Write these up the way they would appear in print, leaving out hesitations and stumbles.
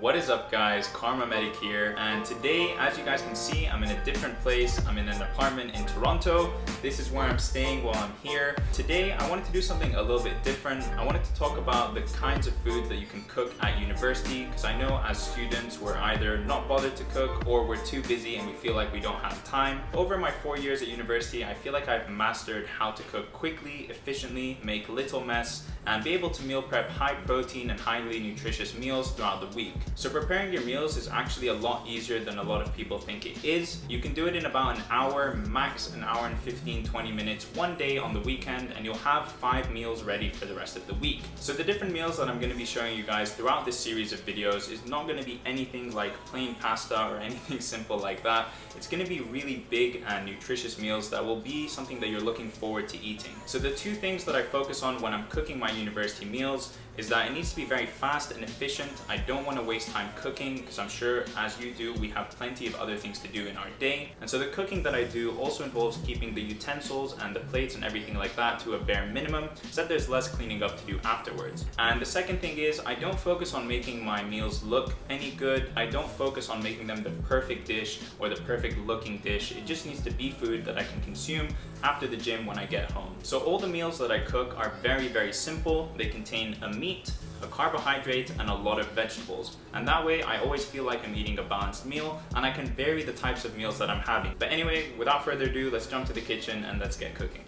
What is up guys, KharmaMedic here, and today, as you guys can see, I'm in a different place. I'm in an apartment in Toronto. This is where I'm staying while I'm here. Today, I wanted to do something a little bit different. I wanted to talk about the kinds of foods that you can cook at university, because I know as students, we're either not bothered to cook or we're too busy and we feel like we don't have time. Over my 4 years at university, I feel like I've mastered how to cook quickly, efficiently, make little mess, and be able to meal prep high protein and highly nutritious meals throughout the week. So preparing your meals is actually a lot easier than a lot of people think it is. You can do it in about an hour, max an hour and 15-20 minutes one day on the weekend, and you'll have 5 meals ready for the rest of the week. So the different meals that I'm going to be showing you guys throughout this series of videos is not going to be anything like plain pasta or anything simple like that. It's going to be really big and nutritious meals that will be something that you're looking forward to eating. So the two things that I focus on when I'm cooking my university meals is that it needs to be very fast and efficient. I don't want to waste time cooking because I'm sure as you do, we have plenty of other things to do in our day. And so the cooking that I do also involves keeping the utensils and the plates and everything like that to a bare minimum so that there's less cleaning up to do afterwards. And the second thing is I don't focus on making my meals look any good. I don't focus on making them the perfect dish or the perfect looking dish. It just needs to be food that I can consume after the gym when I get home. So all the meals that I cook are very, very simple. They contain a meat, a carbohydrate, and a lot of vegetables. And that way I always feel like I'm eating a balanced meal and I can vary the types of meals that I'm having. But anyway, without further ado, let's jump to the kitchen and let's get cooking.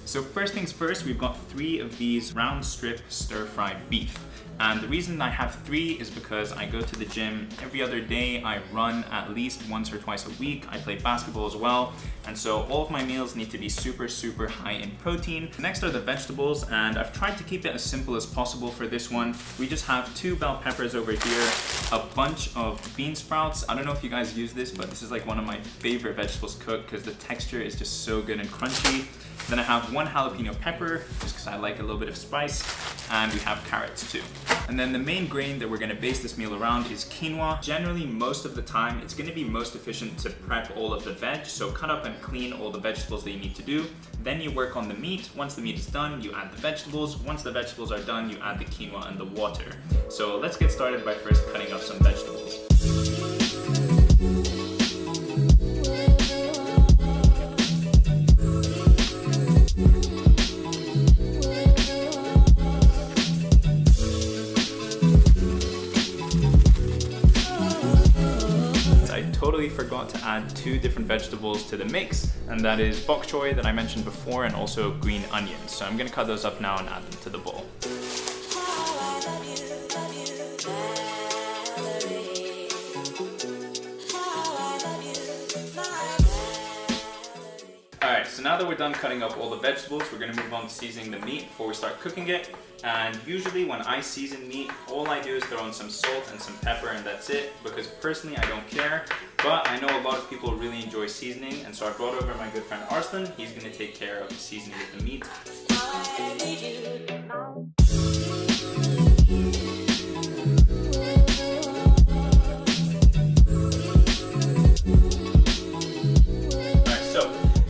So first things first, we've got 3 of these round strip stir-fried beef. And the reason I have 3 is because I go to the gym every other day. I run at least once or twice a week. I play basketball as well. And so all of my meals need to be super, super high in protein. Next are the vegetables, and I've tried to keep it as simple as possible for this one. We just have 2 bell peppers over here, a bunch of bean sprouts. I don't know if you guys use this, but this is like one of my favorite vegetables cooked because the texture is just so good and crunchy. Then I have 1 jalapeno pepper, just because I like a little bit of spice, and we have carrots too. And then the main grain that we're gonna base this meal around is quinoa. Generally, most of the time, it's gonna be most efficient to prep all of the veg, so cut up and clean all the vegetables that you need to do. Then you work on the meat. Once the meat is done, you add the vegetables. Once the vegetables are done, you add the quinoa and the water. So let's get started by first cutting up some vegetables. Totally forgot to add 2 different vegetables to the mix, and that is bok choy that I mentioned before and also green onions. So I'm gonna cut those up now and add them to the bowl. Alright, so now that we're done cutting up all the vegetables, we're going to move on to seasoning the meat before we start cooking it. And usually when I season meat, all I do is throw in some salt and some pepper and that's it, because personally I don't care. But I know a lot of people really enjoy seasoning, and so I brought over my good friend Arslan. He's going to take care of the seasoning of the meat.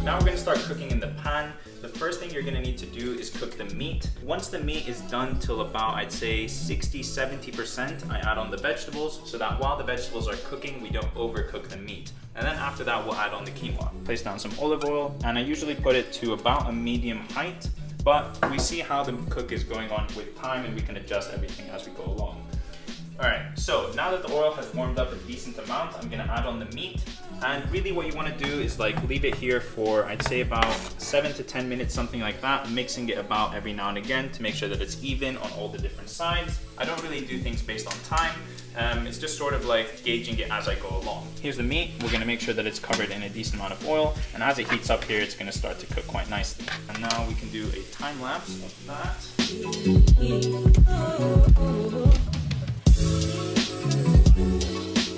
Now we're going to start cooking in the pan. The first thing you're going to need to do is cook the meat. Once the meat is done till about, I'd say 60-70%, I add on the vegetables so that while the vegetables are cooking, we don't overcook the meat. And then after that, we'll add on the quinoa. Place down some olive oil, and I usually put it to about a medium height, but we see how the cook is going on with time and we can adjust everything as we go along. Alright, so now that the oil has warmed up a decent amount, I'm going to add on the meat. And really what you want to do is like leave it here for, I'd say about 7 to 10 minutes, something like that, mixing it about every now and again to make sure that it's even on all the different sides. I don't really do things based on time. It's just sort of like gauging it as I go along. Here's the meat. We're going to make sure that it's covered in a decent amount of oil, and as it heats up here, it's going to start to cook quite nicely. And now we can do a time lapse of that.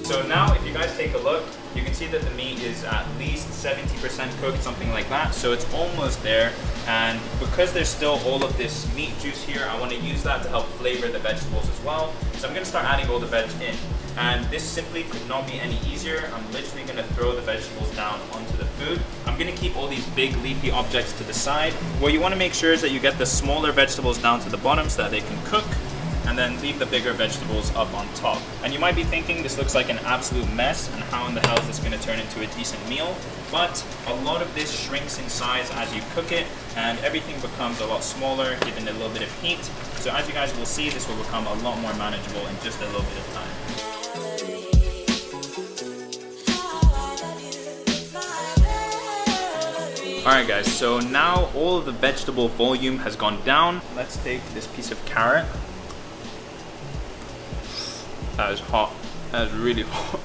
So now if you guys take a look, you can see that the meat is at least 70% cooked, something like that. So it's almost there. And because there's still all of this meat juice here, I want to use that to help flavor the vegetables as well. So I'm going to start adding all the veg in. And this simply could not be any easier. I'm literally going to throw the vegetables down onto the food. I'm going to keep all these big leafy objects to the side. What you want to make sure is that you get the smaller vegetables down to the bottom so that they can cook. and then leave the bigger vegetables up on top. And you might be thinking this looks like an absolute mess and how in the hell is this going to turn into a decent meal? But a lot of this shrinks in size as you cook it, and everything becomes a lot smaller given a little bit of heat. So as you guys will see, this will become a lot more manageable in just a little bit of time. Alright guys, so now all of the vegetable volume has gone down. Let's take this piece of carrot. That is hot. That is really hot.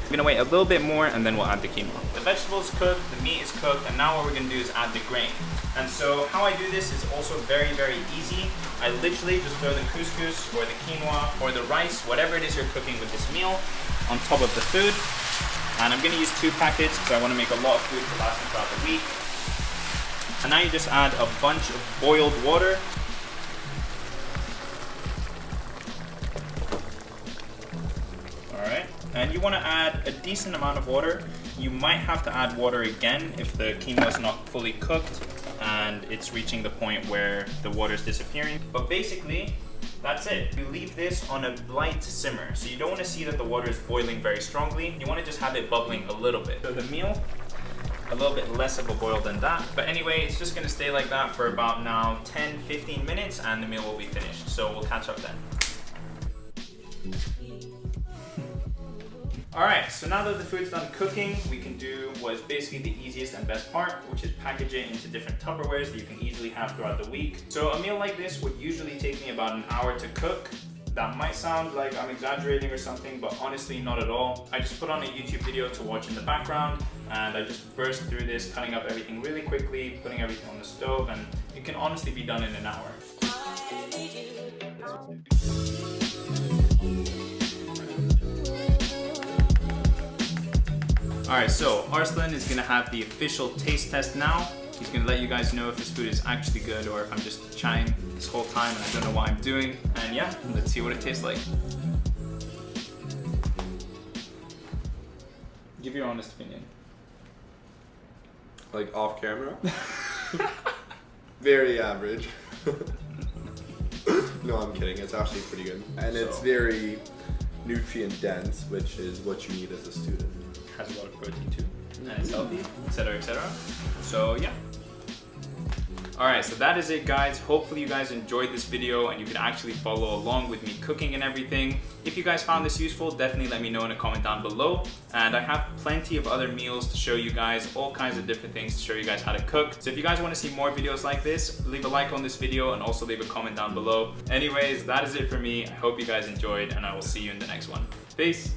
I'm gonna wait a little bit more and then we'll add the quinoa. The vegetables cooked, the meat is cooked, and now what we're gonna do is add the grain. And so how I do this is also very, very easy. I literally just throw the couscous or the quinoa or the rice, whatever it is you're cooking with this meal, on top of the food. And I'm gonna use 2 packets because I wanna make a lot of food to last me throughout the week. And now you just add a bunch of boiled water. And you want to add a decent amount of water. You might have to add water again if the quinoa is not fully cooked and it's reaching the point where the water is disappearing. But basically, that's it. You leave this on a light simmer. So you don't want to see that the water is boiling very strongly. You want to just have it bubbling a little bit. So the meal, a little bit less of a boil than that. But anyway, it's just going to stay like that for about now 10-15 minutes and the meal will be finished. So we'll catch up then. Alright, so now that the food's done cooking, we can do what is basically the easiest and best part, which is package it into different Tupperwares that you can easily have throughout the week. So a meal like this would usually take me about an hour to cook. That might sound like I'm exaggerating or something, but honestly not at all. I just put on a YouTube video to watch in the background, and I just burst through this, cutting up everything really quickly, putting everything on the stove, and it can honestly be done in an hour. Alright, so Arslan is gonna have the official taste test now. He's gonna let you guys know if this food is actually good or if I'm just chatting this whole time and I don't know what I'm doing. And yeah, let's see what it tastes like. Give your honest opinion. Like off camera? Very average. No, I'm kidding. It's actually pretty good. And it's very nutrient dense, which is what you need as a student. Has a lot of protein too, and it's healthy, etc, etc. So yeah. Alright, so that is it guys. Hopefully you guys enjoyed this video and you can actually follow along with me cooking and everything. If you guys found this useful, definitely let me know in a comment down below. And I have plenty of other meals to show you guys, all kinds of different things to show you guys how to cook. So if you guys want to see more videos like this, leave a like on this video and also leave a comment down below. Anyways, that is it for me. I hope you guys enjoyed and I will see you in the next one. Peace!